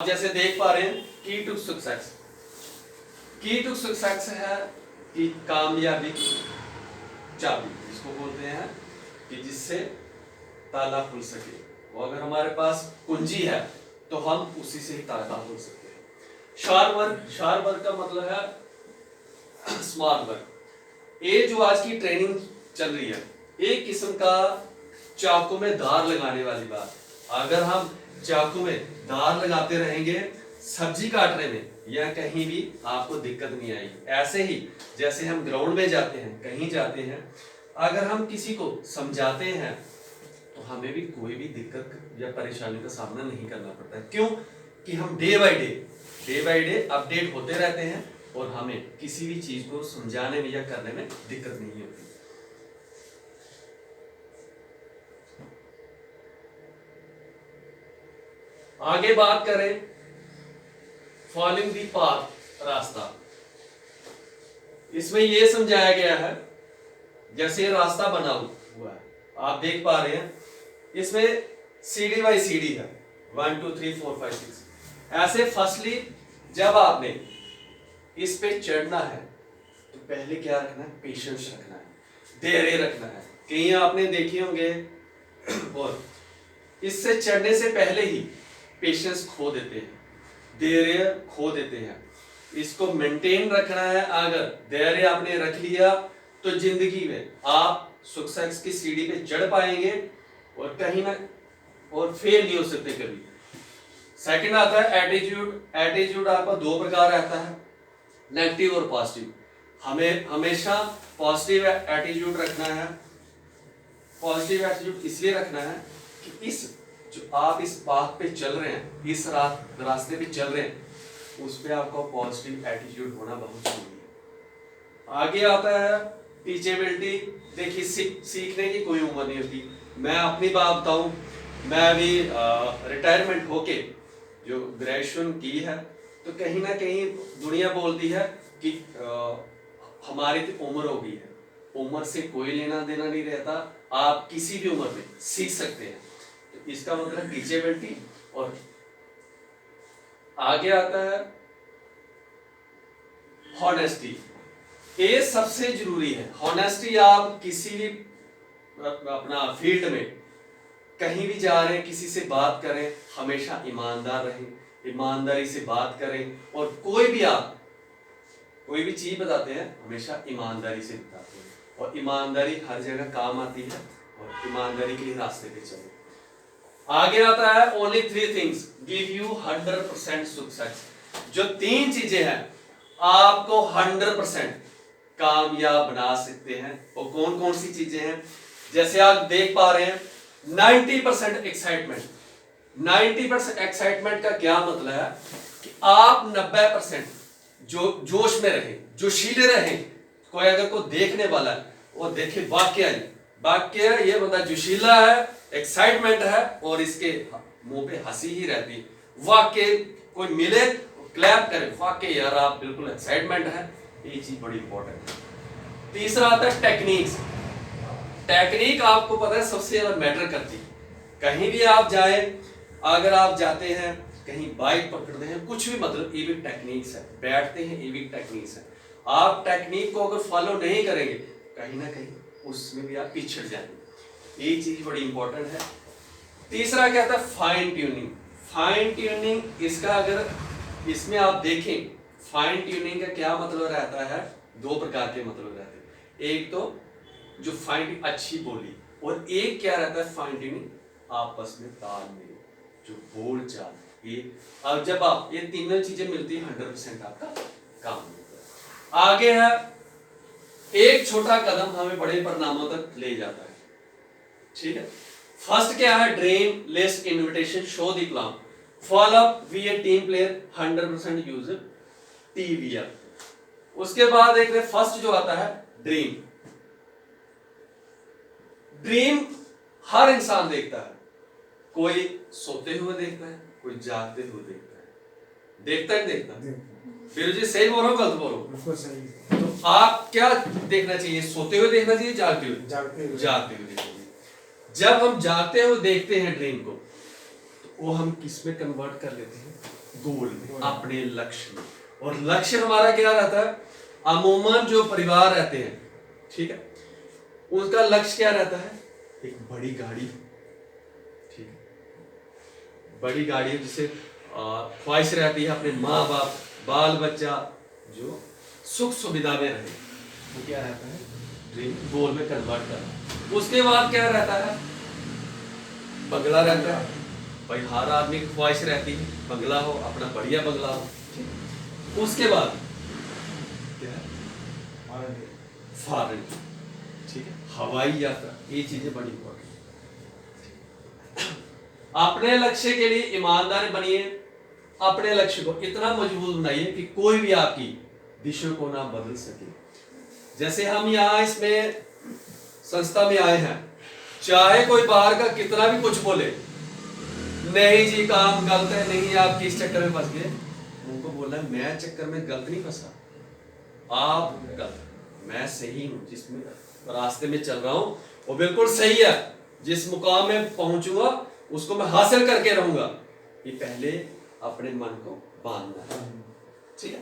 जैसे देख पा रहे हैं की टू सक्सेस, की टू सक्सेस है कि कामयाबी चाबी जिसको बोलते हैं कि जिससे ताला खुल सके। वो अगर हमारे पास कुंजी है तो हम उसी से ही ताला खोल सकते हैं। शार्प वर्क का मतलब है स्मार्ट वर्क। ये जो आज की ट्रेनिंग चल रही है एक किस्म का चाकू में धार लगाने वाली बात। अगर हम चाकू में धार लगाते रहेंगे सब्जी काटने में या कहीं भी आपको दिक्कत नहीं आएगी। ऐसे ही जैसे हम ग्राउंड में जाते हैं कहीं जाते हैं अगर हम किसी को समझाते हैं तो हमें भी कोई भी दिक्कत या परेशानी का सामना नहीं करना पड़ता है। क्यों कि हम डे बाय डे अपडेट होते रहते हैं और हमें किसी भी चीज को समझाने में या करने में दिक्कत नहीं होती। आगे बात करें फॉलोइंग दी पाथ, रास्ता। इसमें यह समझाया गया है जैसे ये रास्ता बना हुआ है आप देख पा रहे हैं इसमें सीढ़ी बाई सीढ़ी है 1 2 3 4 5 6। ऐसे फर्स्टली जब आपने इस पे चढ़ना है तो पहले क्या रखना है, पेशेंस रखना है, धैर्य रखना है। कहीं आपने देखे होंगे और इससे चढ़ने से पहले ही पेशेंस खो देते हैं, धैर्य खो देते हैं। इसको मेंटेन रखना है। अगर धैर्य आपने रख लिया तो जिंदगी में आप सक्सेस की सीढ़ी पे चढ़ पाएंगे और कहीं ना और फेल नहीं हो सकते कभी। सेकंड आता है एटीट्यूड। एटीट्यूड आपका दो प्रकार रहता है, नेगेटिव और पॉजिटिव। हमें हमेशा पॉजिटिव एटीट्यूड रखना है। पॉजिटिव एटीट्यूड इसलिए रखना है कि इस जो आप इस पाथ पे चल रहे हैं, इस रास्ते पे चल रहे हैं, उस पे आपका पॉजिटिव एटीट्यूड होना बहुत जरूरी है। आगे आता है टीचेबिलिटी। देखिए सीखने की कोई उम्र नहीं होती। मैं अपनी बात बताऊं, मैं अभी रिटायरमेंट होके जो ग्रेजुएशन की है तो कहीं ना कहीं दुनिया बोलती है कि हमारी तो उम्र हो गई है। उम्र से कोई लेना देना नहीं रहता, आप किसी भी उम्र में सीख सकते हैं। तो इसका मतलब टीचेबिलिटी। और आगे आता है हॉनेस्टी। ये सबसे जरूरी है। हॉनेस्टी आप किसी भी अपना फील्ड में कहीं भी जा रहे हैं, किसी से बात करें, हमेशा ईमानदार रहें, ईमानदारी से बात करें। और कोई भी चीज बताते हैं हमेशा ईमानदारी से बताते हैं। और ईमानदारी हर जगह काम आती है और ईमानदारी के रास्ते पे चलो। आगे आता है only 3 things give you 100% success. जो 3 चीजें हैं आपको 100% कामयाब बना सकते हैं। और कौन कौन सी चीजें हैं जैसे आप देख पा रहे हैं 90% एक्साइटमेंट। 90% एक्साइटमेंट का क्या मतलब है कि आप 90% जो जोश में रहे, जोशीले रहे। कोई अगर को देखने वाला है वो देखे वाकया ये बंदा जोशीला है, एक्साइटमेंट है और इसके मुंह पे हंसी ही रहती है। वाकई कोई मिले क्लैप करे, वाकई यार आप बिल्कुल एक्साइटमेंट है। ये चीज बड़ी इंपॉर्टेंट है। तीसरा आता है टेक्निक्स। टेक्निक आपको पता है सबसे ज्यादा मैटर करती है। कहीं भी आप जाए, अगर आप जाते हैं कहीं बाइक पकड़ते हैं, कुछ भी मतलब ये भी टेक्निक्स है। बैठते हैं ये भी टेक्निक्स है। आप टेक्निक को अगर फॉलो नहीं करेंगे कहीं ना कहीं उसमें भी आप पिछड़ जाएंगे। ये चीज बड़ी इंपॉर्टेंट है। तीसरा क्या था, फाइन ट्यूनिंग। फाइन ट्यूनिंग इसका अगर इसमें आप देखें फाइन ट्यूनिंग का क्या मतलब रहता है, 2 प्रकार के मतलब रहते हैं। एक तो जो फाइन अच्छी बोली और एक क्या रहता है फाइन ट्यूनिंग आपस में तालमेल, जो बोल चाल। ये अब जब आप ये तीनों चीजें मिलती है 100% आपका काम होता है। आगे है एक छोटा कदम हमें बड़े परिणामों तक ले जाता है। ठीक है। फर्स्ट क्या है, dream list invitation show the plan follow up be a team player 100% use TVR. उसके बाद एक फर्स्ट जो आता है ड्रीम। ड्रीम हर इंसान देखता है। कोई सोते हुए देखता है, कोई जागते हुए देखता है। देखता है देखता फिर जी सही बोल रहा हूं गलत बोल रहा हूं? सही। तो आप क्या देखना चाहिए, सोते हुए देखना चाहिए, जागते हुए देखना चाहिए। जब हम जागते हुए देखते हैं ड्रीम को तो वो हम किस में कन्वर्ट कर लेते हैं, गोल में, अपने लक्ष्य में। और लक्ष्य हमारा क्या रहता है? अमूमन जो परिवार रहते हैं, ठीक है, उनका लक्ष्य क्या रहता है? एक बड़ी गाड़ी, ठीक है, बड़ी गाड़ी जिसे ख्वाहिश रहती है अपने माँ बाप, बाल बच्चा जो सुख सुविधा में रहे, वो क्या रहता है? ड्रीम गोल में कन्वर्ट करना। उसके बाद क्या रहता है? बंगला रहता है। भाई हर आदमी की ख्वाहिश रहती है बंगला हो, अपना बढ़िया बंगला हो। उसके बाद क्या है? फॉरेन, ठीक है, हवाई यात्रा, ये चीजें बड़ी इंपॉर्टेंट। अपने लक्ष्य के लिए ईमानदार बनिए, अपने लक्ष्य को इतना मजबूत बनाइए कि कोई भी आपकी दिशा को ना बदल सके। जैसे हम यहाँ इसमें संस्था में आए हैं, चाहे कोई बाहर का कितना भी कुछ बोले, नहीं जी काम गलत है, नहीं आप किस चक्कर में फंस गए, उनको बोलना है मैं चक्कर में गलत नहीं फंसा, आप गलत, मैं सही हूं, जिसमें रास्ते में चल रहा हूं वो बिल्कुल सही है, जिस मुकाम में पहुंचूंगा उसको मैं हासिल करके रहूंगा। ये पहले अपने मन को बांधना है, ठीक है।